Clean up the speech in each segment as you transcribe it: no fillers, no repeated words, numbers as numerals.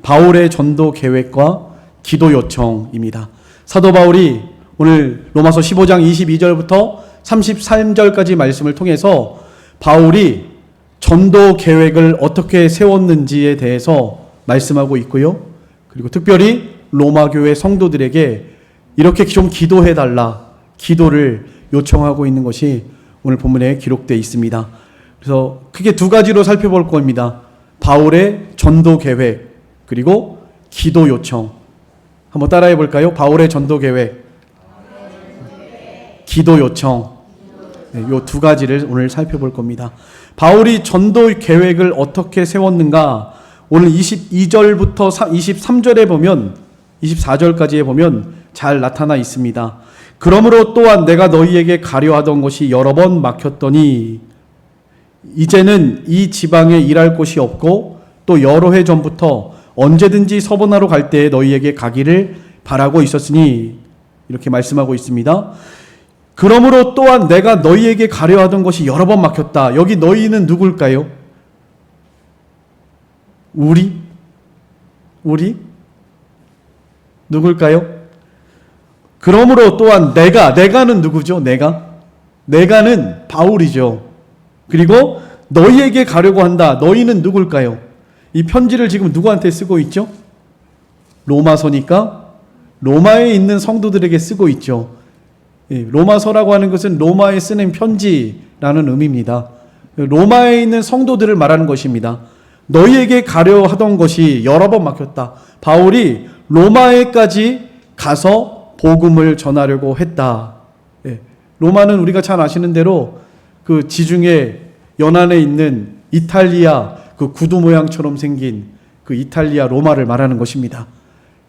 바울의 전도 계획과 기도 요청입니다. 사도 바울이 오늘 로마서 15장 22절부터 33절까지 말씀을 통해서 바울이 전도 계획을 어떻게 세웠는지에 대해서 말씀하고 있고요. 그리고 특별히 로마 교회 성도들에게 이렇게 좀 기도해달라, 기도를 요청하고 있는 것이 오늘 본문에 기록되어 있습니다. 그래서 크게 두 가지로 살펴볼 겁니다. 바울의 전도 계획, 그리고 기도 요청. 한번 따라해 볼까요? 바울의 전도 계획, 기도 요청. 이 두 가지를 오늘 살펴볼 겁니다. 바울이 전도 계획을 어떻게 세웠는가? 오늘 22절부터 23절에 보면, 24절까지에 보면 잘 나타나 있습니다. 그러므로 또한 내가 너희에게 가려 하던 것이 여러 번 막혔더니 이제는 이 지방에 일할 곳이 없고 또 여러 해 전부터 언제든지 서보나로 갈 때에 너희에게 가기를 바라고 있었으니, 이렇게 말씀하고 있습니다. 그러므로 또한 내가 너희에게 가려 하던 것이 여러 번 막혔다. 여기 너희는 누굴까요? 우리? 누굴까요? 그러므로 또한 내가는 누구죠? 내가는 바울이죠. 그리고 너희에게 가려고 한다. 너희는 누굴까요? 이 편지를 지금 누구한테 쓰고 있죠? 로마서니까 로마에 있는 성도들에게 쓰고 있죠. 로마서라고 하는 것은 로마에 쓰는 편지라는 의미입니다. 로마에 있는 성도들을 말하는 것입니다. 너희에게 가려 하던 것이 여러 번 막혔다. 바울이 로마에까지 가서 복음을 전하려고 했다. 로마는 우리가 잘 아시는 대로 그 지중해 연안에 있는 이탈리아 그 구두 모양처럼 생긴 그 이탈리아 로마를 말하는 것입니다.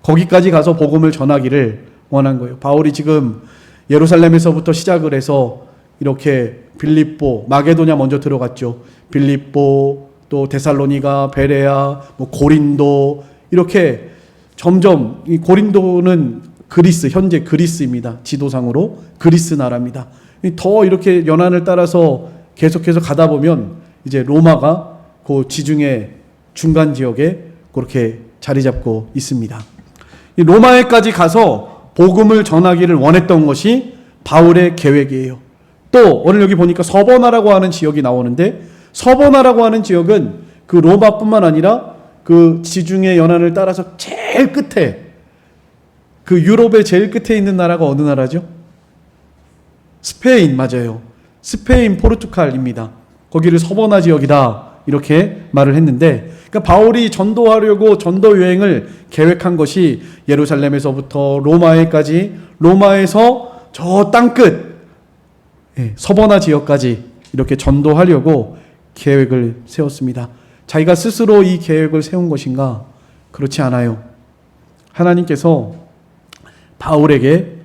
거기까지 가서 복음을 전하기를 원한 거예요. 바울이 지금 예루살렘에서부터 시작을 해서 이렇게 빌립보, 마게도냐 먼저 들어갔죠. 빌립보, 또 데살로니가, 베레아, 고린도, 이렇게 점점 이 고린도는 그리스, 현재 그리스입니다. 지도상으로 그리스 나라입니다. 더 이렇게 연안을 따라서 계속해서 가다 보면 이제 로마가 그 지중해 중간 지역에 그렇게 자리 잡고 있습니다. 이 로마에까지 가서 복음을 전하기를 원했던 것이 바울의 계획이에요. 또 오늘 여기 보니까 서버나라고 하는 지역이 나오는데, 서버나라고 하는 지역은 그 로마뿐만 아니라 그 지중해 연안을 따라서 제일 끝에, 그 유럽의 제일 끝에 있는 나라가 어느 나라죠? 스페인, 맞아요. 스페인, 포르투갈입니다. 거기를 서버나 지역이다, 이렇게 말을 했는데, 그러니까 바울이 전도하려고 전도 여행을 계획한 것이 예루살렘에서부터 로마에까지, 로마에서 저 땅끝 서버나 지역까지 이렇게 전도하려고 계획을 세웠습니다. 자기가 스스로 이 계획을 세운 것인가? 그렇지 않아요. 하나님께서 바울에게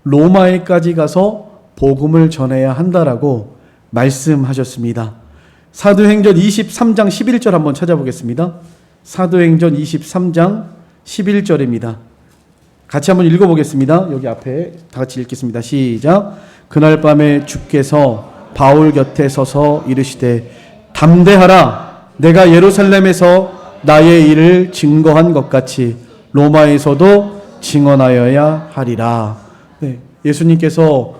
로마에까지 가서 복음을 전해야 한다라고 말씀하셨습니다. 사도행전 23장 11절 한번 찾아보겠습니다. 사도행전 23장 11절입니다. 같이 한번 읽어보겠습니다. 여기 앞에 다 같이 읽겠습니다. 시작. 그날 밤에 주께서 바울 곁에 서서 이르시되 담대하라. 내가 예루살렘에서 나의 일을 증거한 것 같이 로마에서도 증언하여야 하리라. 예수님께서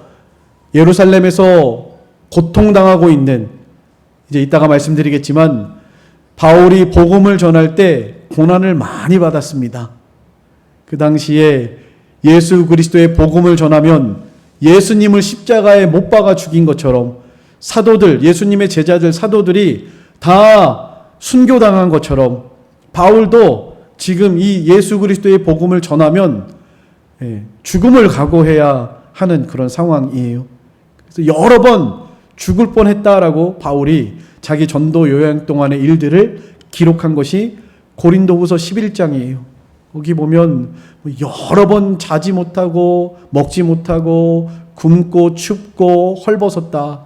예루살렘에서 고통당하고 있는, 이제 이따가 말씀드리겠지만 바울이 복음을 전할 때 고난을 많이 받았습니다. 그 당시에 예수 그리스도의 복음을 전하면 예수님을 십자가에 못 박아 죽인 것처럼 사도들, 예수님의 제자들 사도들이 다 순교당한 것처럼 바울도 지금 이 예수 그리스도의 복음을 전하면 죽음을 각오해야 하는 그런 상황이에요. 그래서 여러 번 죽을 뻔했다라고 바울이 자기 전도 여행 동안의 일들을 기록한 것이 고린도후서 11장이에요. 거기 보면 여러 번 자지 못하고 먹지 못하고 굶고 춥고 헐벗었다.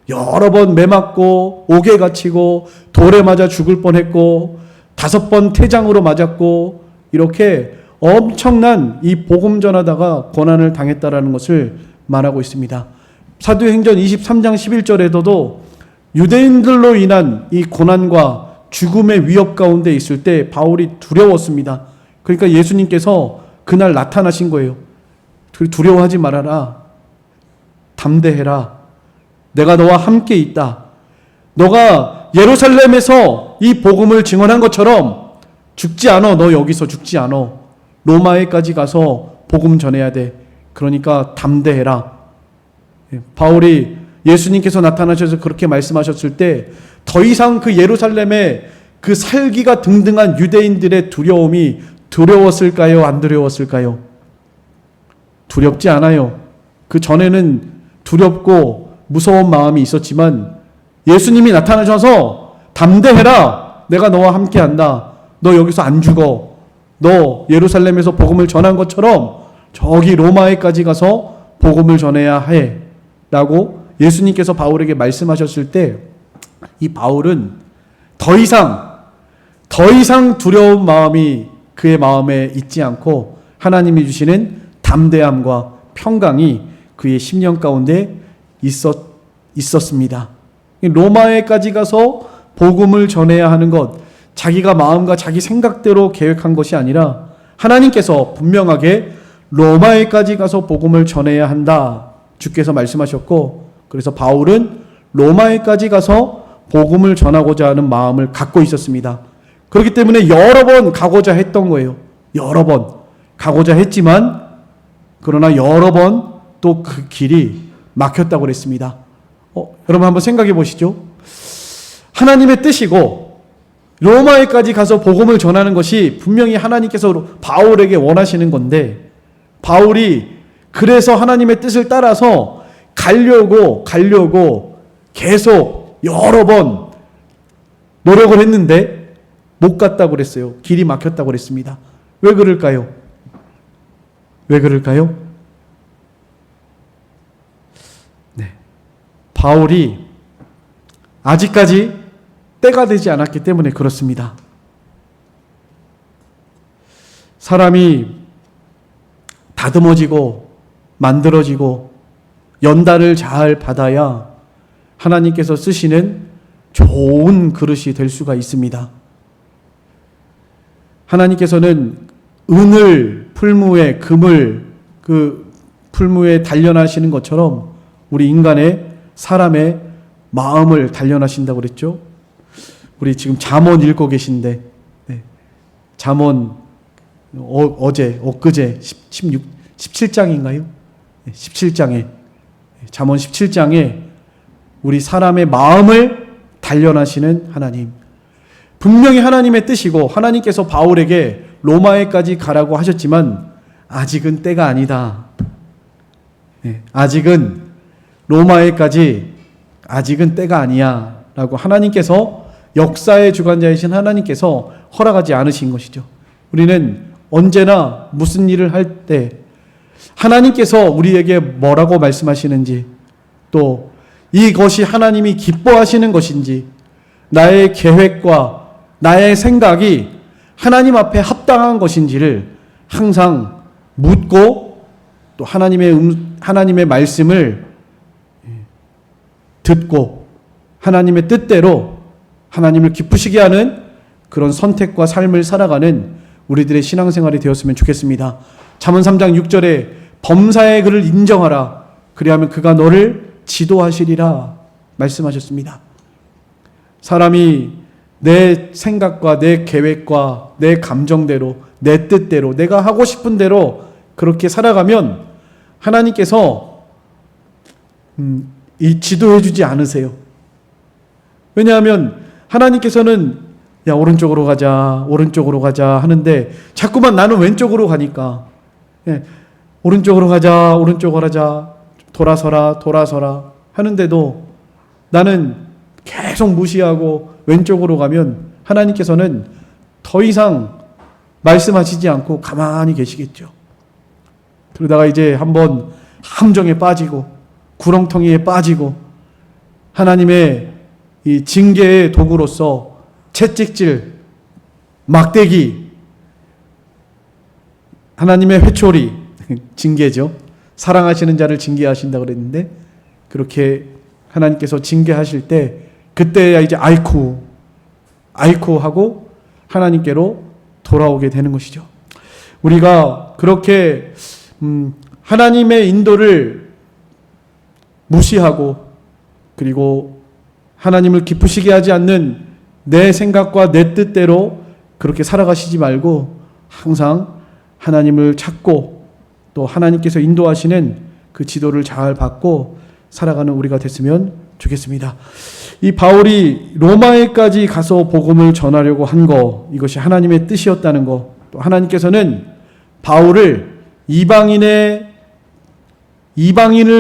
여러 번 매맞고 옥에 갇히고 돌에 맞아 죽을 뻔했고 5번 태장으로 맞았고 이렇게 엄청난 이 복음 전하다가 고난을 당했다라는 것을 말하고 있습니다. 사도행전 23장 11절에도 유대인들로 인한 이 고난과 죽음의 위협 가운데 있을 때 바울이 두려웠습니다. 그러니까 예수님께서 그날 나타나신 거예요. 두려워하지 말아라. 담대해라. 내가 너와 함께 있다. 너가 예루살렘에서 이 복음을 증언한 것처럼 죽지 않아. 너 여기서 죽지 않아. 로마에까지 가서 복음 전해야 돼. 그러니까 담대해라. 바울이 예수님께서 나타나셔서 그렇게 말씀하셨을 때 더 이상 그 예루살렘의 그 살기가 등등한 유대인들의 두려움이 두려웠을까요? 안 두려웠을까요? 두렵지 않아요. 그 전에는 두렵고 무서운 마음이 있었지만 예수님이 나타나셔서 담대해라. 내가 너와 함께한다. 너 여기서 안 죽어. 너 예루살렘에서 복음을 전한 것처럼 저기 로마에까지 가서 복음을 전해야 해. 라고 예수님께서 바울에게 말씀하셨을 때 이 바울은 더 이상 두려운 마음이 그의 마음에 있지 않고 하나님이 주시는 담대함과 평강이 그의 심령 가운데 있었습니다. 로마에까지 가서 복음을 전해야 하는 것, 자기가 마음과 자기 생각대로 계획한 것이 아니라 하나님께서 분명하게 로마에까지 가서 복음을 전해야 한다. 주께서 말씀하셨고, 그래서 바울은 로마에까지 가서 복음을 전하고자 하는 마음을 갖고 있었습니다. 그렇기 때문에 여러 번 가고자 했던 거예요. 여러 번 가고자 했지만 그러나 여러 번 또 그 길이 막혔다고 그랬습니다. 여러분 한번 생각해 보시죠. 하나님의 뜻이고 로마에까지 가서 복음을 전하는 것이 분명히 하나님께서 바울에게 원하시는 건데 바울이 그래서 하나님의 뜻을 따라서 가려고 계속 여러 번 노력을 했는데 못 갔다고 그랬어요. 길이 막혔다고 그랬습니다. 왜 그럴까요? 네. 바울이 아직까지 때가 되지 않았기 때문에 그렇습니다. 사람이 다듬어지고 만들어지고 연단을 잘 받아야 하나님께서 쓰시는 좋은 그릇이 될 수가 있습니다. 하나님께서는 은을 풀무에 금을 그 풀무에 단련하시는 것처럼 우리 인간의 사람의 마음을 단련하신다고 그랬죠. 우리 지금 잠언 읽고 계신데 잠언 엊그제 17장인가요? 17장에 잠언 17장에 우리 사람의 마음을 단련하시는 하나님. 분명히 하나님의 뜻이고 하나님께서 바울에게 로마에까지 가라고 하셨지만 아직은 때가 아니다. 아직은 로마에까지 아직은 때가 아니야 라고 하나님께서 역사의 주관자이신 하나님께서 허락하지 않으신 것이죠. 우리는 언제나 무슨 일을 할 때 하나님께서 우리에게 뭐라고 말씀하시는지 또 이것이 하나님이 기뻐하시는 것인지 나의 계획과 나의 생각이 하나님 앞에 합당한 것인지를 항상 묻고 또 하나님의 말씀을 듣고 하나님의 뜻대로 하나님을 기쁘시게 하는 그런 선택과 삶을 살아가는 우리들의 신앙생활이 되었으면 좋겠습니다. 잠언 3장 6절에 범사의 그를 인정하라. 그리하면 그가 너를 지도하시리라 말씀하셨습니다. 사람이 내 생각과 내 계획과 내 감정대로 내 뜻대로 내가 하고 싶은 대로 그렇게 살아가면 하나님께서 이 지도해 주지 않으세요. 왜냐하면 하나님께서는 야 오른쪽으로 가자 하는데 자꾸만 나는 왼쪽으로 가니까 오른쪽으로 가자 돌아서라 하는데도 나는 계속 무시하고 왼쪽으로 가면 하나님께서는 더 이상 말씀하시지 않고 가만히 계시겠죠. 그러다가 이제 한번 함정에 빠지고 구렁텅이에 빠지고 하나님의 이 징계의 도구로서 채찍질, 막대기, 하나님의 회초리, 징계죠. 사랑하시는 자를 징계하신다고 그랬는데 그렇게 하나님께서 징계하실 때 그때야 이제 아이쿠 아이코 하고 하나님께로 돌아오게 되는 것이죠. 우리가 그렇게 하나님의 인도를 무시하고 그리고 하나님을 기쁘시게 하지 않는 내 생각과 내 뜻대로 그렇게 살아가시지 말고 항상 하나님을 찾고 또 하나님께서 인도하시는 그 지도를 잘 받고 살아가는 우리가 됐으면 좋겠습니다. 이 바울이 로마에까지 가서 복음을 전하려고 한 거, 이것이 하나님의 뜻이었다는 거, 또 하나님께서는 바울을 이방인을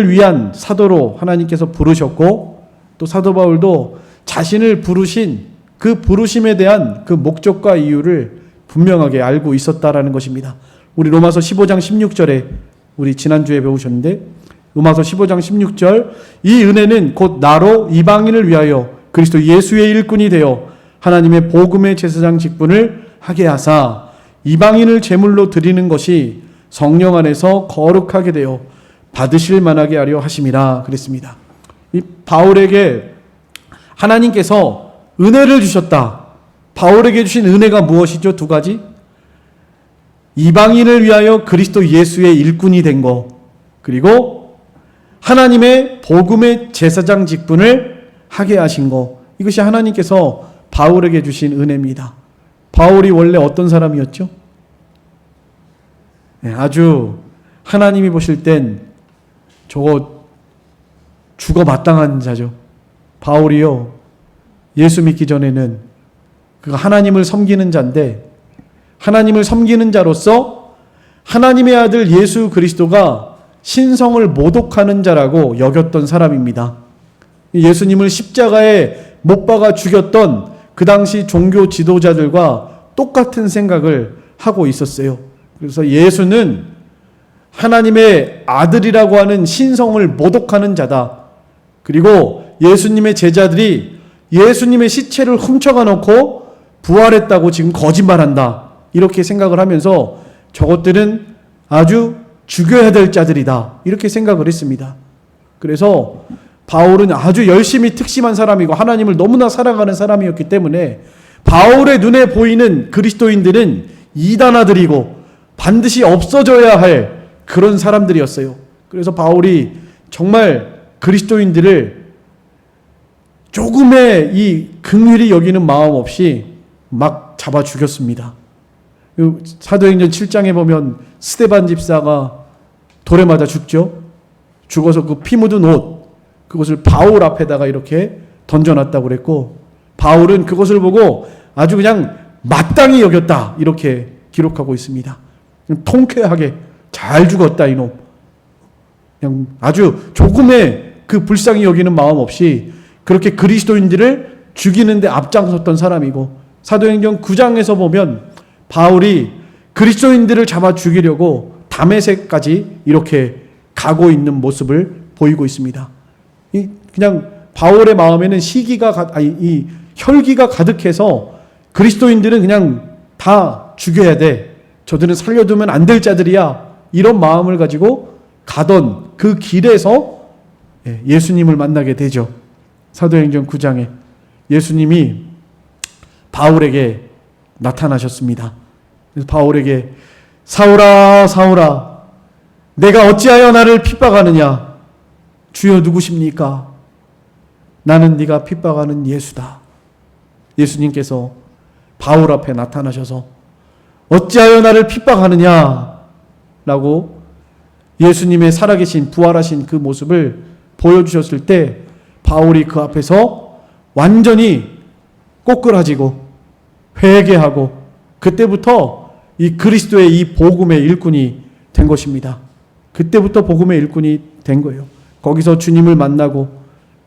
위한 사도로 하나님께서 부르셨고, 또 사도 바울도 자신을 부르신 그 부르심에 대한 그 목적과 이유를 분명하게 알고 있었다라는 것입니다. 우리 로마서 15장 16절에 우리 지난주에 배우셨는데, 로마서 15장 16절, 이 은혜는 곧 나로 이방인을 위하여 그리스도 예수의 일꾼이 되어 하나님의 복음의 제사장 직분을 하게 하사 이방인을 제물로 드리는 것이 성령 안에서 거룩하게 되어 받으실 만하게 하려 하심이라 그랬습니다. 이 바울에게 하나님께서 은혜를 주셨다. 바울에게 주신 은혜가 무엇이죠? 두 가지. 이방인을 위하여 그리스도 예수의 일꾼이 된 거, 그리고 하나님의 복음의 제사장 직분을 하게 하신 거, 이것이 하나님께서 바울에게 주신 은혜입니다. 바울이 원래 어떤 사람이었죠? 아주 하나님이 보실 땐 저거 죽어 마땅한 자죠. 바울이요, 예수 믿기 전에는 그 하나님을 섬기는 자인데, 하나님을 섬기는 자로서 하나님의 아들 예수 그리스도가 신성을 모독하는 자라고 여겼던 사람입니다. 예수님을 십자가에 못 박아 죽였던 그 당시 종교 지도자들과 똑같은 생각을 하고 있었어요. 그래서 예수는 하나님의 아들이라고 하는 신성을 모독하는 자다. 그리고 예수님의 제자들이 예수님의 시체를 훔쳐가 놓고 부활했다고 지금 거짓말한다. 이렇게 생각을 하면서 저것들은 아주 죽여야 될 자들이다. 이렇게 생각을 했습니다. 그래서 바울은 아주 열심히 특심한 사람이고 하나님을 너무나 사랑하는 사람이었기 때문에 바울의 눈에 보이는 그리스도인들은 이단아들이고 반드시 없어져야 할 그런 사람들이었어요. 그래서 바울이 정말 그리스도인들을 조금의 이 긍휼히 여기는 마음 없이 막 잡아 죽였습니다. 사도행전 7장에 보면 스데반 집사가 돌에 맞아 죽죠. 죽어서 그 피 묻은 옷, 그것을 바울 앞에다가 이렇게 던져놨다고 그랬고, 바울은 그것을 보고 아주 그냥 마땅히 여겼다, 이렇게 기록하고 있습니다. 통쾌하게 잘 죽었다 이놈. 그냥 아주 조금의 그 불쌍히 여기는 마음 없이 그렇게 그리스도인들을 죽이는데 앞장섰던 사람이고, 사도행전 9장에서 보면 바울이 그리스도인들을 잡아 죽이려고 다메섹까지 이렇게 가고 있는 모습을 보이고 있습니다. 그냥 바울의 마음에는 이 혈기가 가득해서 그리스도인들은 그냥 다 죽여야 돼. 저들은 살려두면 안 될 자들이야. 이런 마음을 가지고 가던 그 길에서 예수님을 만나게 되죠. 사도행전 9장에 예수님이 바울에게 나타나셨습니다. 그래서 바울에게 사울아 사울아 내가 어찌하여 나를 핍박하느냐. 주여 누구십니까? 나는 네가 핍박하는 예수다. 예수님께서 바울 앞에 나타나셔서 어찌하여 나를 핍박하느냐 라고 예수님의 살아계신 부활하신 그 모습을 보여주셨을 때 바울이 그 앞에서 완전히 꼬꾸라지고 회개하고 그때부터 이 그리스도의 이 복음의 일꾼이 된 것입니다. 그때부터 복음의 일꾼이 된 거예요. 거기서 주님을 만나고,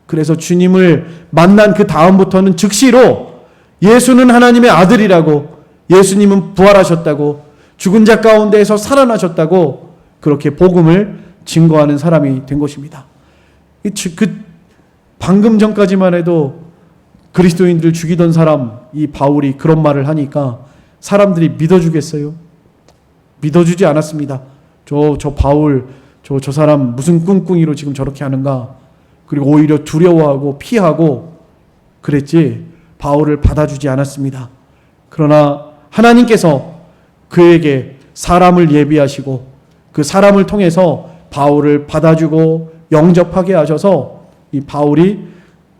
그래서 주님을 만난 그 다음부터는 즉시로 예수는 하나님의 아들이라고, 예수님은 부활하셨다고, 죽은 자 가운데에서 살아나셨다고 그렇게 복음을 증거하는 사람이 된 것입니다. 방금 전까지만 해도 그리스도인들을 죽이던 사람, 이 바울이 그런 말을 하니까 사람들이 믿어주겠어요? 믿어주지 않았습니다. 저 바울, 저 사람 무슨 꿍꿍이로 지금 저렇게 하는가? 그리고 오히려 두려워하고 피하고 그랬지. 바울을 받아주지 않았습니다. 그러나 하나님께서 그에게 사람을 예비하시고 그 사람을 통해서 바울을 받아주고 영접하게 하셔서 이 바울이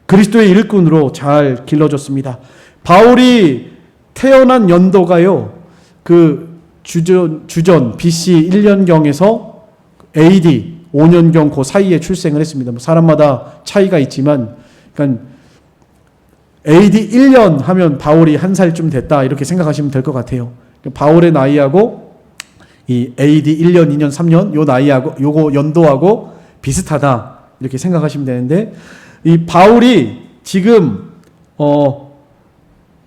그리스도의 일꾼으로 잘 길러졌습니다. 바울이 태어난 연도가요, 그 주전 BC 1년경에서 AD 5년경 그 사이에 출생을 했습니다. 뭐 사람마다 차이가 있지만, 그러니까 AD 1년 하면 바울이 한 살쯤 됐다 이렇게 생각하시면 될 것 같아요. 바울의 나이하고 이 AD 1년, 2년, 3년 요 나이하고 요거 연도하고 비슷하다 이렇게 생각하시면 되는데, 이 바울이 지금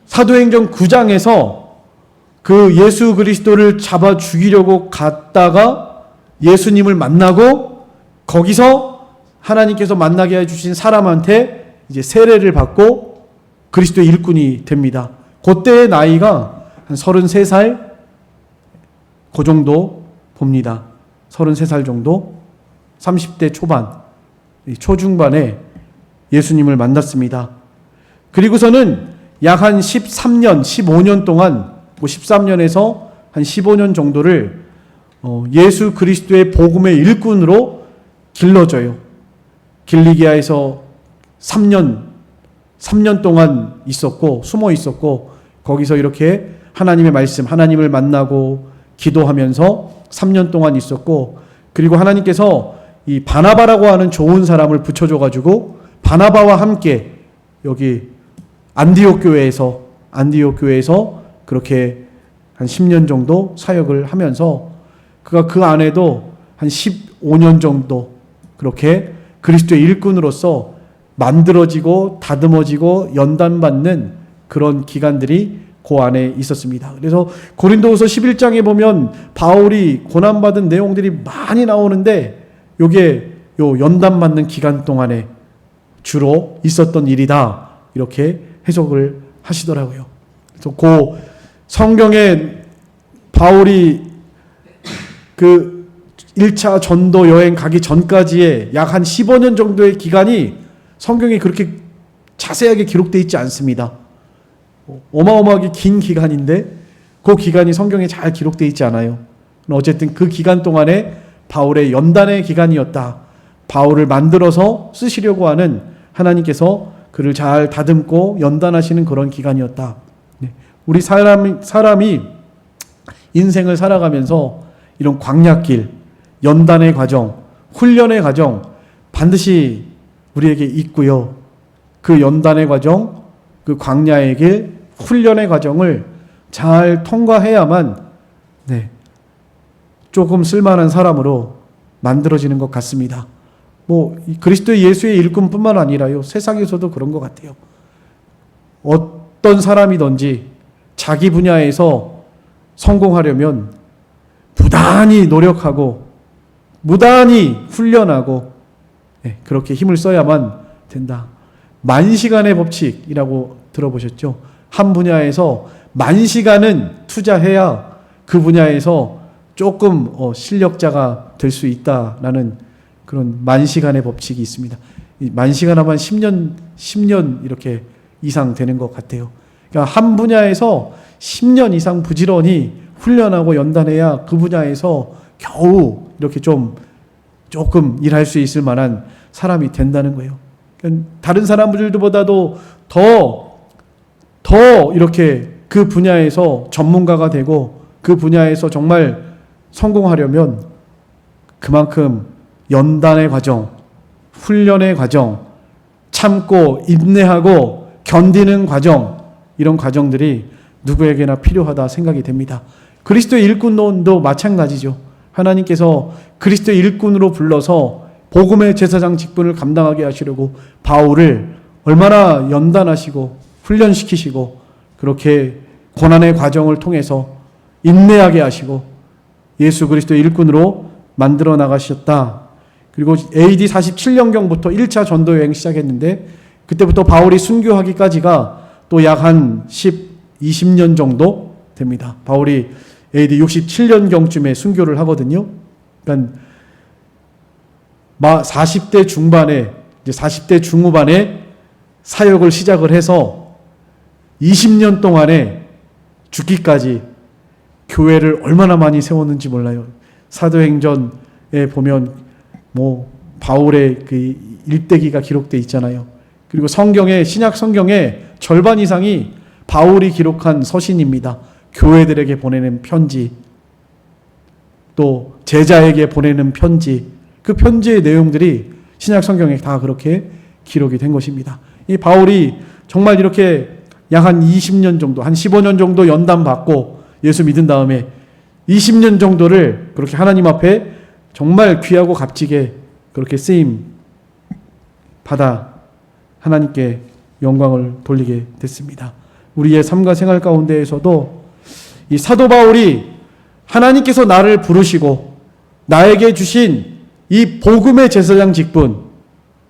사도행전 9장에서 그 예수 그리스도를 잡아 죽이려고 갔다가 예수님을 만나고 거기서 하나님께서 만나게 해주신 사람한테 이제 세례를 받고 그리스도의 일꾼이 됩니다. 그때의 나이가 한 33살 그 정도 봅니다. 33살 정도, 30대 초반, 초중반에 예수님을 만났습니다. 그리고서는 약 한 13년, 15년 동안, 13년에서 한 15년 정도를 예수 그리스도의 복음의 일꾼으로 길러져요. 길리기아에서 3년 동안 있었고, 숨어 있었고, 거기서 이렇게 하나님의 말씀, 하나님을 만나고 기도하면서 3년 동안 있었고, 그리고 하나님께서 이 바나바라고 하는 좋은 사람을 붙여줘가지고 바나바와 함께 여기 안디옥 교회에서 그렇게 한 10년 정도 사역을 하면서 그가 그 안에도 한 15년 정도 그렇게 그리스도의 일꾼으로서 만들어지고 다듬어지고 연단받는 그런 기간들이 그 안에 있었습니다. 그래서 고린도후서 11장에 보면 바울이 고난받은 내용들이 많이 나오는데 요게 요 연단받는 기간 동안에 주로 있었던 일이다 이렇게 해석을 하시더라고요. 그래서 그 성경에 바울이 그 1차 전도 여행 가기 전까지의 약 한 15년 정도의 기간이 성경에 그렇게 자세하게 기록되어 있지 않습니다. 어마어마하게 긴 기간인데 그 기간이 성경에 잘 기록되어 있지 않아요. 어쨌든 그 기간 동안에 바울의 연단의 기간이었다. 바울을 만들어서 쓰시려고 하는 하나님께서 그를 잘 다듬고 연단하시는 그런 기간이었다. 우리 사람이 인생을 살아가면서 이런 광야길, 연단의 과정, 훈련의 과정 반드시 우리에게 있고요. 그 연단의 과정, 그 광야의 길, 훈련의 과정을 잘 통과해야만 조금 쓸만한 사람으로 만들어지는 것 같습니다. 그리스도 예수의 일꾼뿐만 아니라요, 세상에서도 그런 것 같아요. 어떤 사람이든지 자기 분야에서 성공하려면 부단히 노력하고 무단히 훈련하고 그렇게 힘을 써야만 된다. 만시간의 법칙이라고 들어보셨죠? 한 분야에서 만시간은 투자해야 그 분야에서 조금 실력자가 될 수 있다라는 그런 만시간의 법칙이 있습니다. 만시간 하면 10년 이렇게 이상 되는 것 같아요. 그러니까 한 분야에서 10년 이상 부지런히 훈련하고 연단해야 그 분야에서 겨우 이렇게 조금 일할 수 있을 만한 사람이 된다는 거예요. 그러니까 다른 사람들보다도 더 이렇게 그 분야에서 전문가가 되고 그 분야에서 정말 성공하려면 그만큼 연단의 과정, 훈련의 과정, 참고 인내하고 견디는 과정, 이런 과정들이 누구에게나 필요하다 생각이 됩니다. 그리스도의 일꾼도 마찬가지죠. 하나님께서 그리스도의 일꾼으로 불러서 복음의 제사장 직분을 감당하게 하시려고 바울을 얼마나 연단하시고 훈련시키시고 그렇게 고난의 과정을 통해서 인내하게 하시고 예수 그리스도의 일꾼으로 만들어 나가셨다. 그리고 AD 47년경부터 1차 전도 여행 시작했는데 그때부터 바울이 순교하기까지가 또 약 한 20년 정도 됩니다. 바울이 AD 67년경쯤에 순교를 하거든요. 그러니까 40대 중반에, 이제 40대 중후반에 사역을 시작을 해서 20년 동안에 죽기까지 교회를 얼마나 많이 세웠는지 몰라요. 사도행전에 보면 바울의 그 일대기가 기록되어 있잖아요. 그리고 신약 성경의 절반 이상이 바울이 기록한 서신입니다. 교회들에게 보내는 편지, 또 제자에게 보내는 편지, 그 편지의 내용들이 신약 성경에 다 그렇게 기록이 된 것입니다. 이 바울이 정말 이렇게 약 한 20년 정도, 한 15년 정도 연단 받고 예수 믿은 다음에 20년 정도를 그렇게 하나님 앞에 정말 귀하고 값지게 그렇게 쓰임 받아 하나님께 영광을 돌리게 됐습니다. 우리의 삶과 생활 가운데에서도 이 사도 바울이 하나님께서 나를 부르시고 나에게 주신 이 복음의 제사장 직분,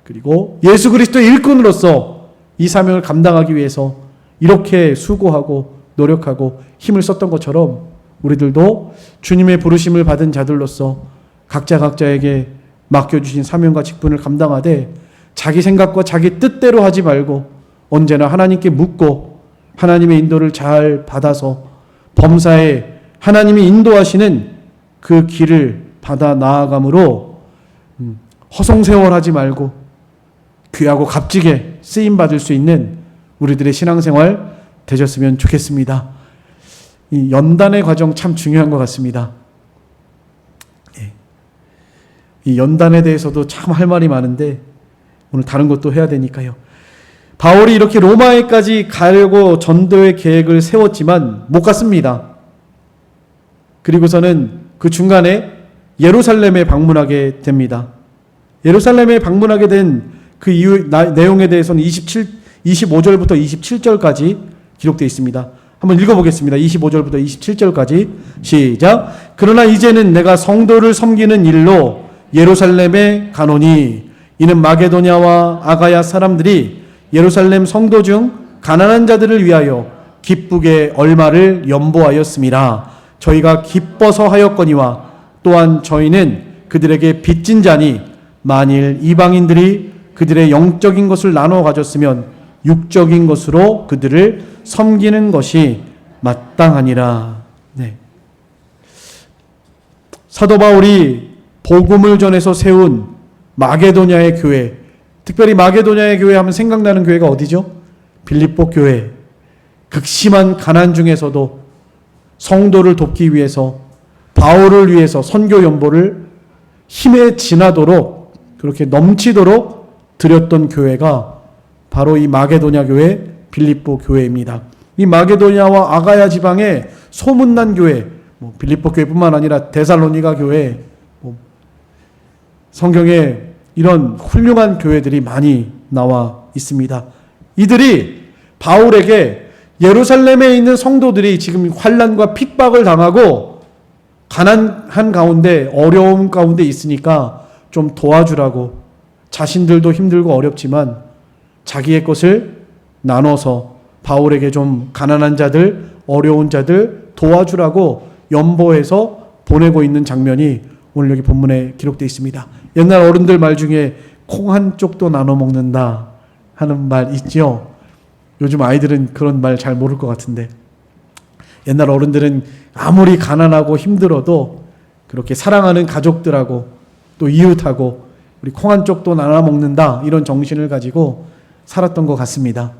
그리고 예수 그리스도의 일꾼으로서 이 사명을 감당하기 위해서 이렇게 수고하고 노력하고 힘을 썼던 것처럼 우리들도 주님의 부르심을 받은 자들로서 각자에게 맡겨주신 사명과 직분을 감당하되 자기 생각과 자기 뜻대로 하지 말고 언제나 하나님께 묻고 하나님의 인도를 잘 받아서 범사에 하나님이 인도하시는 그 길을 받아 나아감으로 허송세월하지 말고 귀하고 값지게 쓰임받을 수 있는 우리들의 신앙생활 되셨으면 좋겠습니다. 이 연단의 과정 참 중요한 것 같습니다. 이 연단에 대해서도 참 할 말이 많은데 오늘 다른 것도 해야 되니까요. 바울이 이렇게 로마에까지 가려고 전도의 계획을 세웠지만 못 갔습니다. 그리고서는 그 중간에 예루살렘에 방문하게 됩니다. 예루살렘에 방문하게 된 그 이유 내용에 대해서는 25절부터 27절까지 기록되어 있습니다. 한번 읽어보겠습니다. 25절부터 27절까지 시작. 그러나 이제는 내가 성도를 섬기는 일로 예루살렘에 가노니 이는 마게도냐와 아가야 사람들이 예루살렘 성도 중 가난한 자들을 위하여 기쁘게 얼마를 연보하였음이라. 저희가 기뻐서 하였거니와 또한 저희는 그들에게 빚진 자니 만일 이방인들이 그들의 영적인 것을 나눠 가졌으면 육적인 것으로 그들을 섬기는 것이 마땅하니라. 네. 사도 바울이 복음을 전해서 세운 마게도냐의 교회, 특별히 마게도냐의 교회 하면 생각나는 교회가 어디죠? 빌립보 교회. 극심한 가난 중에서도 성도를 돕기 위해서 바울을 위해서 선교 연보를 힘에 지나도록 그렇게 넘치도록 드렸던 교회가 바로 이 마게도냐 교회, 빌립보 교회입니다. 이 마게도냐와 아가야 지방의 소문난 교회, 빌립보 교회뿐만 아니라 데살로니가 교회, 성경에 이런 훌륭한 교회들이 많이 나와 있습니다. 이들이 바울에게 예루살렘에 있는 성도들이 지금 환난과 핍박을 당하고 가난한 가운데 어려움 가운데 있으니까 좀 도와주라고, 자신들도 힘들고 어렵지만 자기의 것을 나눠서 바울에게 좀 가난한 자들, 어려운 자들 도와주라고 연보해서 보내고 있는 장면이 오늘 여기 본문에 기록되어 있습니다. 옛날 어른들 말 중에 콩 한 쪽도 나눠 먹는다 하는 말 있죠. 요즘 아이들은 그런 말 잘 모를 것 같은데, 옛날 어른들은 아무리 가난하고 힘들어도 그렇게 사랑하는 가족들하고 또 이웃하고 우리 콩 한 쪽도 나눠 먹는다, 이런 정신을 가지고 살았던 것 같습니다.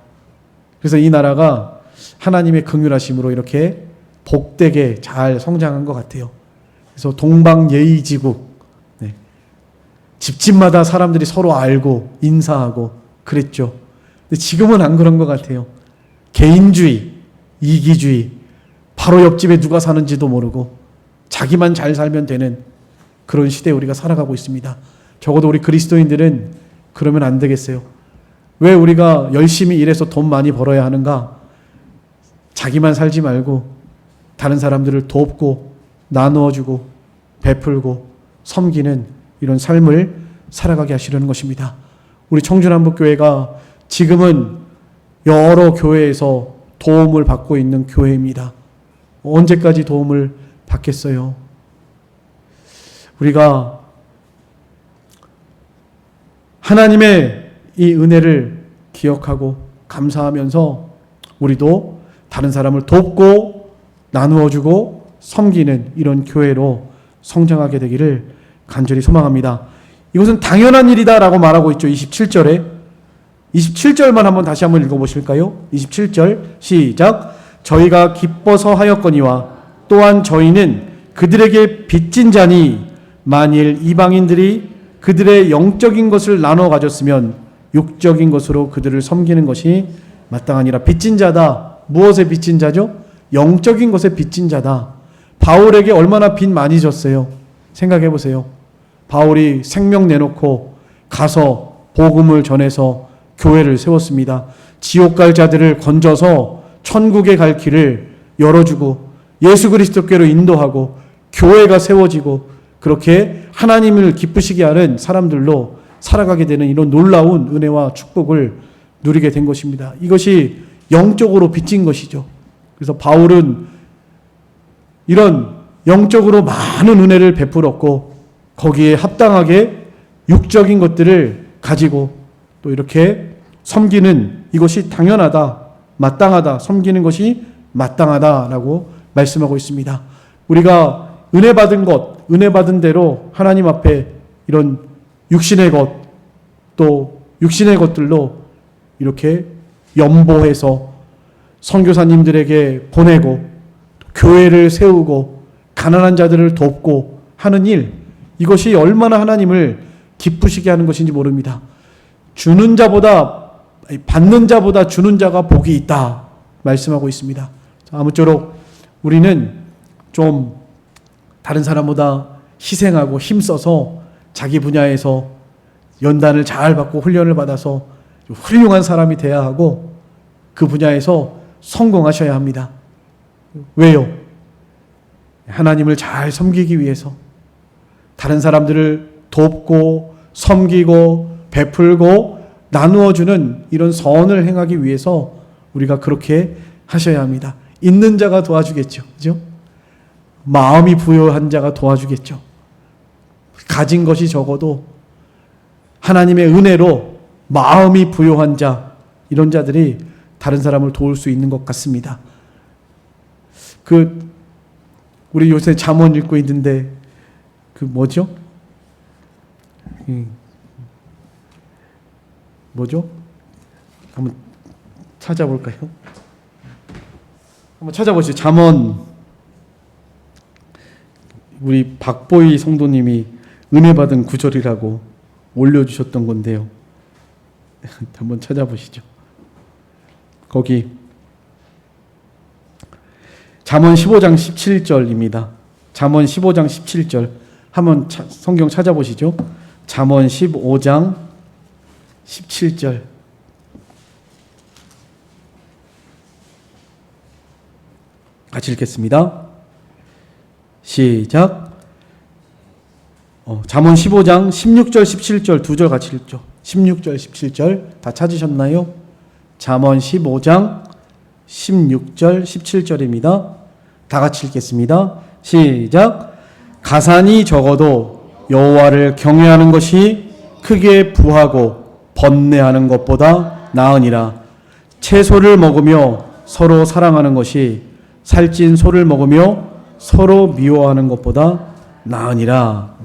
그래서 이 나라가 하나님의 긍휼하심으로 이렇게 복되게 잘 성장한 것 같아요. 그래서 동방예의지국, 네. 집집마다 사람들이 서로 알고 인사하고 그랬죠. 근데 지금은 안 그런 것 같아요. 개인주의, 이기주의, 바로 옆집에 누가 사는지도 모르고 자기만 잘 살면 되는 그런 시대에 우리가 살아가고 있습니다. 적어도 우리 그리스도인들은 그러면 안 되겠어요. 왜 우리가 열심히 일해서 돈 많이 벌어야 하는가? 자기만 살지 말고 다른 사람들을 돕고 나누어주고 베풀고 섬기는 이런 삶을 살아가게 하시려는 것입니다. 우리 청주남북교회가 지금은 여러 교회에서 도움을 받고 있는 교회입니다. 언제까지 도움을 받겠어요? 우리가 하나님의 이 은혜를 기억하고 감사하면서 우리도 다른 사람을 돕고 나누어주고 섬기는 이런 교회로 성장하게 되기를 간절히 소망합니다. 이것은 당연한 일이다라고 말하고 있죠. 27절에 27절만 다시 한번 읽어보실까요? 27절 시작. 저희가 기뻐서 하였거니와 또한 저희는 그들에게 빚진 자니 만일 이방인들이 그들의 영적인 것을 나눠 가졌으면 육적인 것으로 그들을 섬기는 것이 마땅하니라. 빚진 자다. 무엇에 빚진 자죠? 영적인 것에 빚진 자다. 바울에게 얼마나 빚 많이 졌어요. 생각해 보세요. 바울이 생명 내놓고 가서 복음을 전해서 교회를 세웠습니다. 지옥 갈 자들을 건져서 천국에 갈 길을 열어주고 예수 그리스도께로 인도하고 교회가 세워지고 그렇게 하나님을 기쁘시게 하는 사람들로 살아가게 되는 이런 놀라운 은혜와 축복을 누리게 된 것입니다. 이것이 영적으로 빚진 것이죠. 그래서 바울은 이런 영적으로 많은 은혜를 베풀었고 거기에 합당하게 육적인 것들을 가지고 또 이렇게 섬기는 이것이 당연하다, 마땅하다, 섬기는 것이 마땅하다라고 말씀하고 있습니다. 우리가 은혜 받은 것, 은혜 받은 대로 하나님 앞에 이런 육신의 것, 또 육신의 것들로 이렇게 연보해서 선교사님들에게 보내고 교회를 세우고 가난한 자들을 돕고 하는 일, 이것이 얼마나 하나님을 기쁘시게 하는 것인지 모릅니다. 받는 자보다 주는 자가 복이 있다 말씀하고 있습니다. 아무쪼록 우리는 좀 다른 사람보다 희생하고 힘써서 자기 분야에서 연단을 잘 받고 훈련을 받아서 훌륭한 사람이 돼야 하고 그 분야에서 성공하셔야 합니다. 왜요? 하나님을 잘 섬기기 위해서 다른 사람들을 돕고 섬기고 베풀고 나누어주는 이런 선을 행하기 위해서 우리가 그렇게 하셔야 합니다. 있는 자가 도와주겠죠. 그죠? 마음이 부여한 자가 도와주겠죠. 가진 것이 적어도 하나님의 은혜로 마음이 부여한 자, 이런 자들이 다른 사람을 도울 수 있는 것 같습니다. 우리 요새 잠언 읽고 있는데 뭐죠? 뭐죠? 한번 찾아볼까요? 한번 찾아보시죠. 잠언. 우리 박보희 성도님이 은혜 받은 구절이라고 올려주셨던 건데요. 한번 찾아보시죠. 거기 잠언 15장 17절입니다. 잠언 15장 17절 한번 성경 찾아보시죠. 잠언 15장 17절 같이 읽겠습니다. 시작. 잠언 15장 16절 17절 두 절 같이 읽죠. 16절 17절 다 찾으셨나요? 잠언 15장 16절 17절입니다. 다 같이 읽겠습니다. 시작. 가산이 적어도 여호와를 경외하는 것이 크게 부하고 번뇌하는 것보다 나으니라. 채소를 먹으며 서로 사랑하는 것이 살찐 소를 먹으며 서로 미워하는 것보다 나으니라.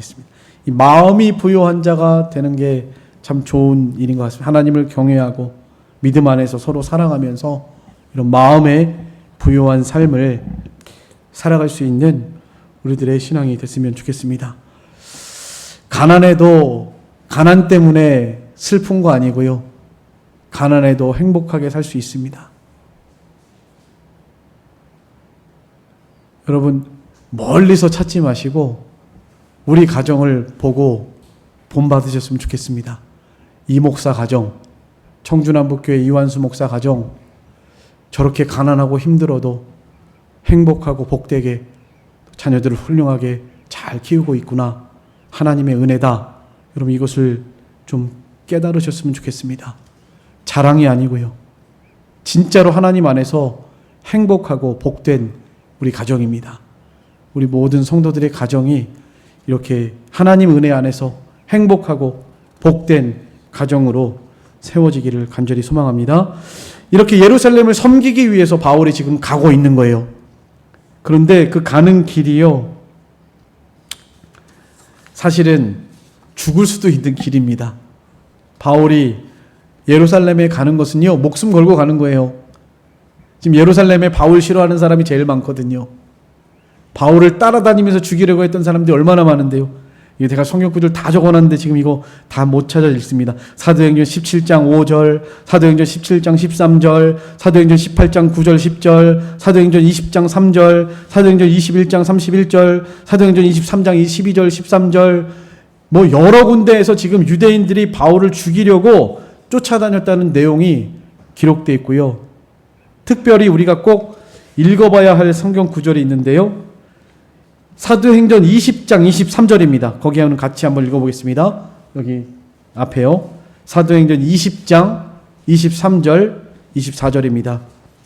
이 마음이 부요한 자가 되는 게 참 좋은 일인 것 같습니다. 하나님을 경외하고 믿음 안에서 서로 사랑하면서 이런 마음에 부요한 삶을 살아갈 수 있는 우리들의 신앙이 됐으면 좋겠습니다. 가난해도 가난 때문에 슬픈 거 아니고요. 가난해도 행복하게 살 수 있습니다. 여러분, 멀리서 찾지 마시고 우리 가정을 보고 본받으셨으면 좋겠습니다. 이 목사 가정, 청주남북교회 이완수 목사 가정, 저렇게 가난하고 힘들어도 행복하고 복되게 자녀들을 훌륭하게 잘 키우고 있구나. 하나님의 은혜다. 여러분, 이것을 좀 깨달으셨으면 좋겠습니다. 자랑이 아니고요. 진짜로 하나님 안에서 행복하고 복된 우리 가정입니다. 우리 모든 성도들의 가정이 이렇게 하나님 은혜 안에서 행복하고 복된 가정으로 세워지기를 간절히 소망합니다. 이렇게 예루살렘을 섬기기 위해서 바울이 지금 가고 있는 거예요. 그런데 그 가는 길이요, 사실은 죽을 수도 있는 길입니다. 바울이 예루살렘에 가는 것은요, 목숨 걸고 가는 거예요. 지금 예루살렘에 바울 싫어하는 사람이 제일 많거든요. 바울을 따라다니면서 죽이려고 했던 사람들이 얼마나 많은데요. 이게 제가 성경 구절 다 적어놨는데 지금 이거 다 못 찾아 읽습니다. 사도행전 17장 5절, 사도행전 17장 13절, 사도행전 18장 9절 10절, 사도행전 20장 3절, 사도행전 21장 31절, 사도행전 23장 22절 13절, 뭐 여러 군데에서 지금 유대인들이 바울을 죽이려고 쫓아다녔다는 내용이 기록되어 있고요. 특별히 우리가 꼭 읽어봐야 할 성경 구절이 있는데요. 사도행전 20장 23절입니다. 거기에는 같이 한번 읽어보겠습니다. 여기 앞에요. 사도행전 20장 23절 24절입니다.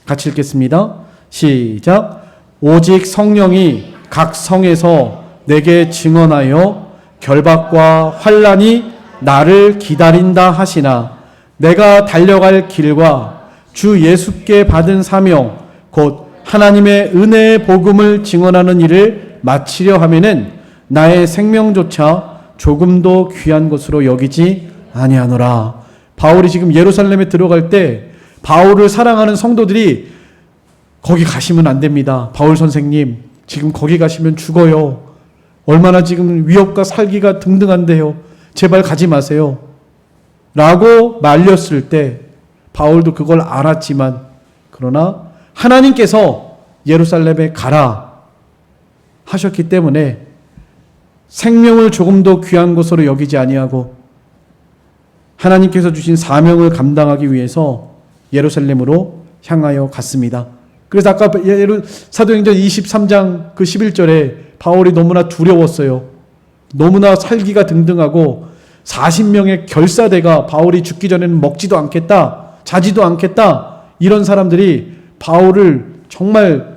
같이 읽겠습니다. 시작. 오직 성령이 각 성에서 내게 증언하여 결박과 환난이 나를 기다린다 하시나 내가 달려갈 길과 주 예수께 받은 사명 곧 하나님의 은혜의 복음을 증언하는 일을 마치려 하면은 나의 생명조차 조금도 귀한 것으로 여기지 아니하노라. 바울이 지금 예루살렘에 들어갈 때 바울을 사랑하는 성도들이 거기 가시면 안 됩니다. 바울 선생님, 지금 거기 가시면 죽어요. 얼마나 지금 위협과 살기가 등등한데요. 제발 가지 마세요. 라고 말렸을 때 바울도 그걸 알았지만, 그러나 하나님께서 예루살렘에 가라 하셨기 때문에 생명을 조금도 귀한 것으로 여기지 아니하고 하나님께서 주신 사명을 감당하기 위해서 예루살렘으로 향하여 갔습니다. 그래서 아까 사도행전 23장 그 11절에 바울이 너무나 두려웠어요. 너무나 살기가 등등하고 40명의 결사대가 바울이 죽기 전에는 먹지도 않겠다, 자지도 않겠다, 이런 사람들이 바울을 정말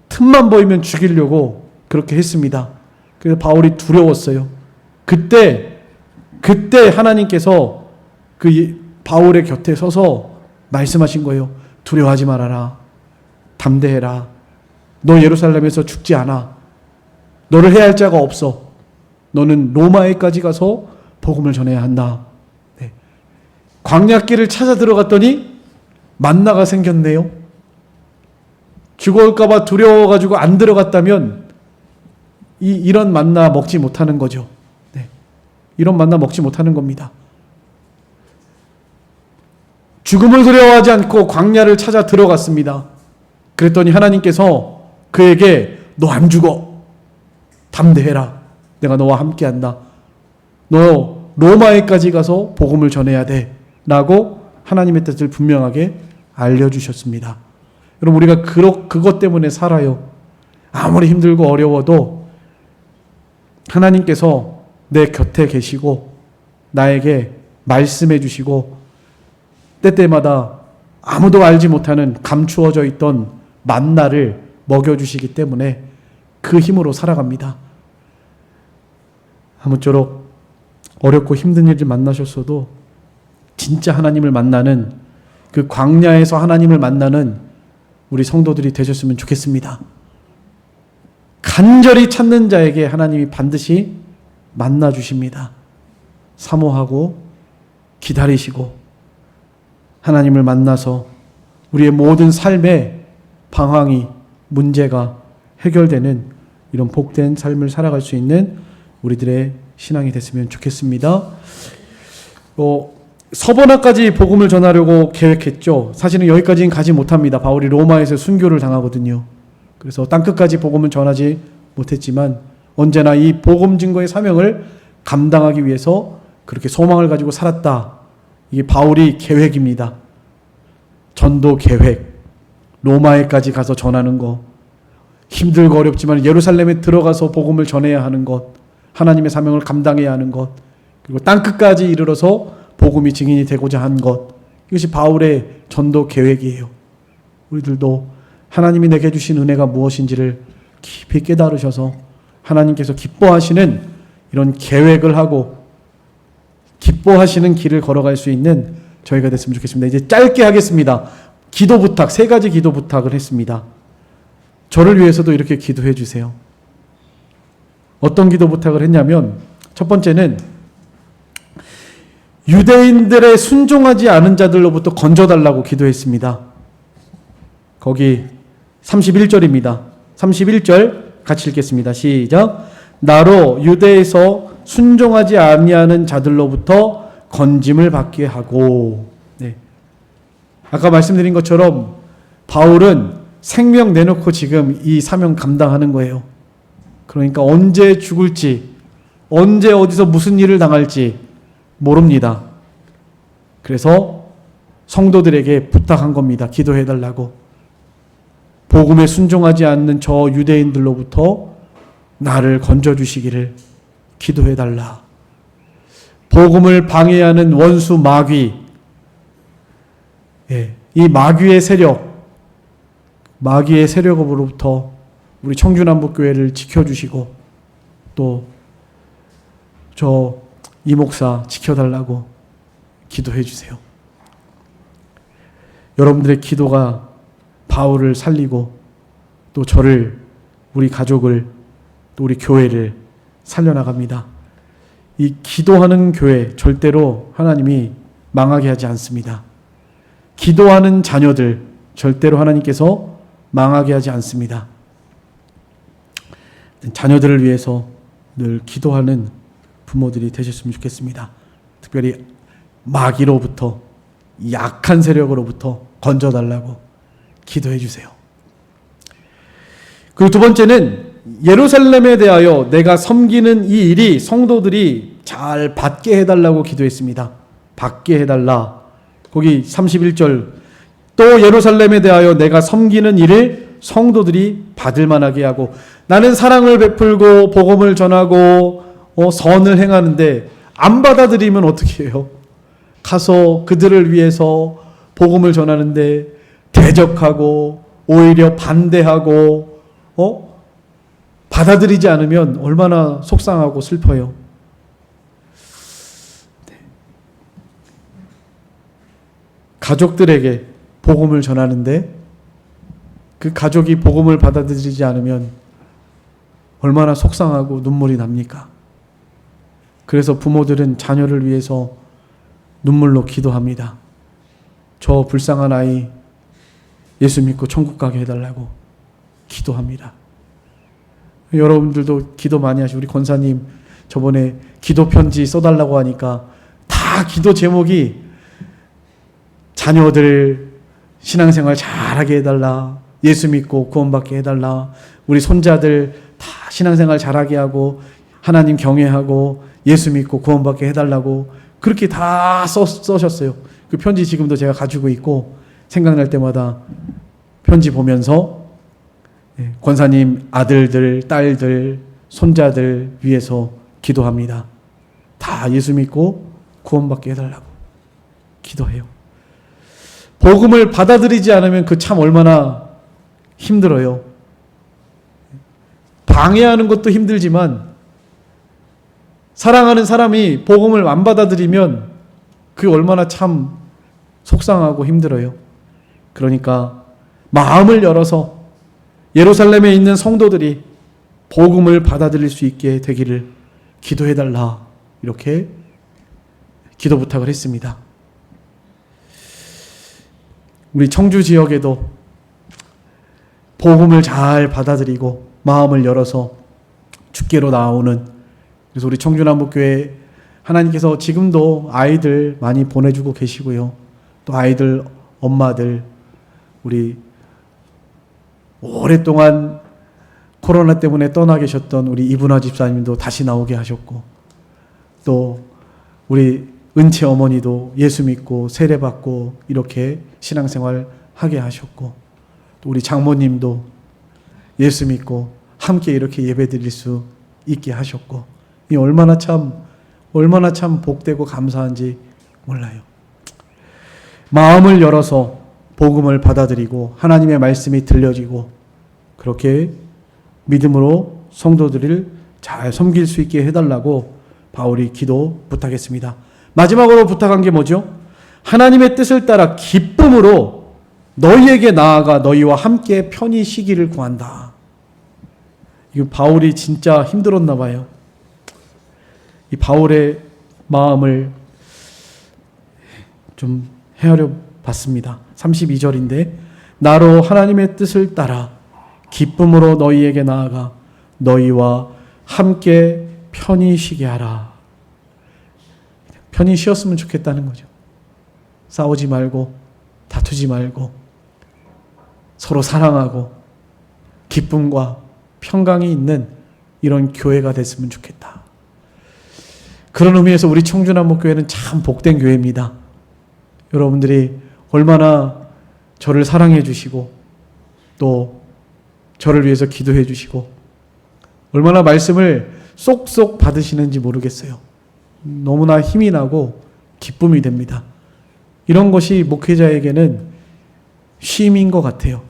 틈만 보이면 죽이려고 그렇게 했습니다. 그래서 바울이 두려웠어요. 그때 하나님께서 그 바울의 곁에 서서 말씀하신 거예요. 두려워하지 말아라. 담대해라. 너 예루살렘에서 죽지 않아. 너를 해야 할 자가 없어. 너는 로마에까지 가서 복음을 전해야 한다. 네. 광야길을 찾아 들어갔더니 만나가 생겼네요. 죽어올까봐 두려워가지고 안 들어갔다면 이런 만나 먹지 못하는 거죠. 네. 이런 만나 먹지 못하는 겁니다. 죽음을 두려워하지 않고 광야를 찾아 들어갔습니다. 그랬더니 하나님께서 그에게 너 안 죽어. 담대해라. 내가 너와 함께한다. 너 로마에까지 가서 복음을 전해야 돼. 라고 하나님의 뜻을 분명하게 알려주셨습니다. 여러분, 우리가 그것 때문에 살아요. 아무리 힘들고 어려워도 하나님께서 내 곁에 계시고 나에게 말씀해 주시고 때때마다 아무도 알지 못하는 감추어져 있던 만나를 먹여주시기 때문에 그 힘으로 살아갑니다. 아무쪼록 어렵고 힘든 일을 만나셨어도 진짜 하나님을 만나는, 그 광야에서 하나님을 만나는 우리 성도들이 되셨으면 좋겠습니다. 간절히 찾는 자에게 하나님이 반드시 만나 주십니다. 사모하고 기다리시고 하나님을 만나서 우리의 모든 삶의 방황이, 문제가 해결되는 이런 복된 삶을 살아갈 수 있는 우리들의 신앙이 됐으면 좋겠습니다. 서버나까지 복음을 전하려고 계획했죠. 사실은 여기까지는 가지 못합니다. 바울이 로마에서 순교를 당하거든요. 그래서 땅끝까지 복음을 전하지 못했지만 언제나 이 복음 증거의 사명을 감당하기 위해서 그렇게 소망을 가지고 살았다. 이게 바울이 계획입니다. 전도 계획, 로마에까지 가서 전하는 것, 힘들고 어렵지만 예루살렘에 들어가서 복음을 전해야 하는 것, 하나님의 사명을 감당해야 하는 것, 그리고 땅끝까지 이르러서 복음이 증인이 되고자 한 것, 이것이 바울의 전도 계획이에요. 우리들도 하나님이 내게 주신 은혜가 무엇인지를 깊이 깨달으셔서 하나님께서 기뻐하시는 이런 계획을 하고 기뻐하시는 길을 걸어갈 수 있는 저희가 됐으면 좋겠습니다. 이제 짧게 하겠습니다. 기도 부탁, 3가지 기도 부탁을 했습니다. 저를 위해서도 이렇게 기도해 주세요. 어떤 기도 부탁을 했냐면, 첫 번째는 유대인들의 순종하지 않은 자들로부터 건져달라고 기도했습니다. 거기 31절입니다. 31절 같이 읽겠습니다. 시작. 나로 유대에서 순종하지 아니하는 자들로부터 건짐을 받게 하고. 네. 아까 말씀드린 것처럼 바울은 생명 내놓고 지금 이 사명 감당하는 거예요. 그러니까 언제 죽을지, 언제 어디서 무슨 일을 당할지 모릅니다. 그래서 성도들에게 부탁한 겁니다. 기도해달라고. 복음에 순종하지 않는 저 유대인들로부터 나를 건져주시기를 기도해달라. 복음을 방해하는 원수 마귀, 이 마귀의 세력으로부터 우리 청주남북교회를 지켜주시고 또 저 이 목사 지켜달라고 기도해 주세요. 여러분들의 기도가 바울을 살리고 또 저를, 우리 가족을, 또 우리 교회를 살려나갑니다. 이 기도하는 교회 절대로 하나님이 망하게 하지 않습니다. 기도하는 자녀들 절대로 하나님께서 망하게 하지 않습니다. 자녀들을 위해서 늘 기도하는 부모들이 되셨으면 좋겠습니다. 특별히 마귀로부터, 약한 세력으로부터 건져달라고 기도해 주세요. 그리고 두 번째는 예루살렘에 대하여 내가 섬기는 이 일이 성도들이 잘 받게 해달라고 기도했습니다. 받게 해달라. 거기 31절, 또 예루살렘에 대하여 내가 섬기는 일을 성도들이 받을 만하게 하고. 나는 사랑을 베풀고 복음을 전하고 선을 행하는데 안 받아들이면 어떻게 해요? 가서 그들을 위해서 복음을 전하는데 대적하고 오히려 반대하고 받아들이지 않으면 얼마나 속상하고 슬퍼요. 가족들에게 복음을 전하는데 그 가족이 복음을 받아들이지 않으면 얼마나 속상하고 눈물이 납니까? 그래서 부모들은 자녀를 위해서 눈물로 기도합니다. 저 불쌍한 아이 예수 믿고 천국 가게 해달라고 기도합니다. 여러분들도 기도 많이 하시고, 우리 권사님 저번에 기도 편지 써달라고 하니까 다 기도 제목이 자녀들 신앙생활 잘하게 해달라, 예수 믿고 구원받게 해달라, 우리 손자들 다 신앙생활 잘하게 하고 하나님 경외하고 예수 믿고 구원받게 해달라고 그렇게 다 써셨어요. 그 편지 지금도 제가 가지고 있고 생각날 때마다 편지 보면서 권사님 아들들, 딸들, 손자들 위해서 기도합니다. 다 예수 믿고 구원받게 해달라고 기도해요. 복음을 받아들이지 않으면 그 참 얼마나 힘들어요. 방해하는 것도 힘들지만 사랑하는 사람이 복음을 안 받아들이면 그게 얼마나 참 속상하고 힘들어요. 그러니까 마음을 열어서 예루살렘에 있는 성도들이 복음을 받아들일 수 있게 되기를 기도해달라, 이렇게 기도 부탁을 했습니다. 우리 청주 지역에도 복음을 잘 받아들이고 마음을 열어서 주께로 나오는, 그래서 우리 청주남북교회 하나님께서 지금도 아이들 많이 보내주고 계시고요. 또 아이들 엄마들, 우리 오랫동안 코로나 때문에 떠나 계셨던 우리 이분화 집사님도 다시 나오게 하셨고, 또 우리 은채 어머니도 예수 믿고 세례받고 이렇게 신앙생활 하게 하셨고, 또 우리 장모님도 예수 믿고 함께 이렇게 예배드릴 수 있게 하셨고, 이 얼마나 참 복되고 감사한지 몰라요. 마음을 열어서 복음을 받아들이고 하나님의 말씀이 들려지고 그렇게 믿음으로 성도들을 잘 섬길 수 있게 해달라고 바울이 기도 부탁했습니다. 마지막으로 부탁한 게 뭐죠? 하나님의 뜻을 따라 기쁨으로 너희에게 나아가 너희와 함께 편히 쉬기를 구한다. 이 바울이 진짜 힘들었나 봐요. 이 바울의 마음을 좀 헤아려 봤습니다. 32절인데 나로 하나님의 뜻을 따라 기쁨으로 너희에게 나아가 너희와 함께 편히 쉬게 하라. 편히 쉬었으면 좋겠다는 거죠. 싸우지 말고 다투지 말고 서로 사랑하고 기쁨과 평강이 있는 이런 교회가 됐으면 좋겠다. 그런 의미에서 우리 청주남목교회는 참 복된 교회입니다. 여러분들이 얼마나 저를 사랑해 주시고 또 저를 위해서 기도해 주시고 얼마나 말씀을 쏙쏙 받으시는지 모르겠어요. 너무나 힘이 나고 기쁨이 됩니다. 이런 것이 목회자에게는 쉼인 것 같아요.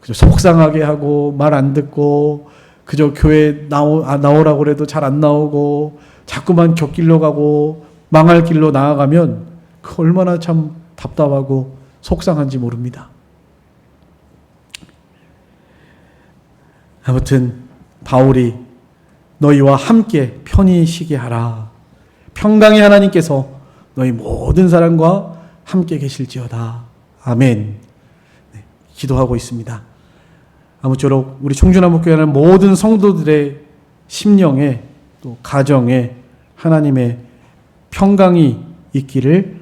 그저 속상하게 하고 말 안 듣고 그저 교회 나오라고 그래도 잘 안 나오고 자꾸만 곁길로 가고 망할 길로 나아가면 그 얼마나 참 답답하고 속상한지 모릅니다. 아무튼 바울이 너희와 함께 편히 쉬게 하라. 평강의 하나님께서 너희 모든 사람과 함께 계실지어다. 아멘. 네, 기도하고 있습니다. 아무쪼록 우리 청주남목교회는 모든 성도들의 심령에 또 가정에 하나님의 평강이 있기를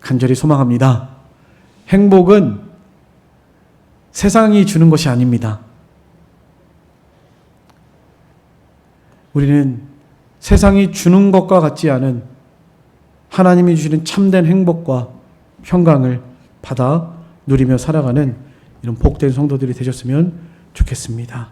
간절히 소망합니다. 행복은 세상이 주는 것이 아닙니다. 우리는 세상이 주는 것과 같지 않은 하나님이 주시는 참된 행복과 평강을 받아 누리며 살아가는 이런 복된 성도들이 되셨으면 좋겠습니다.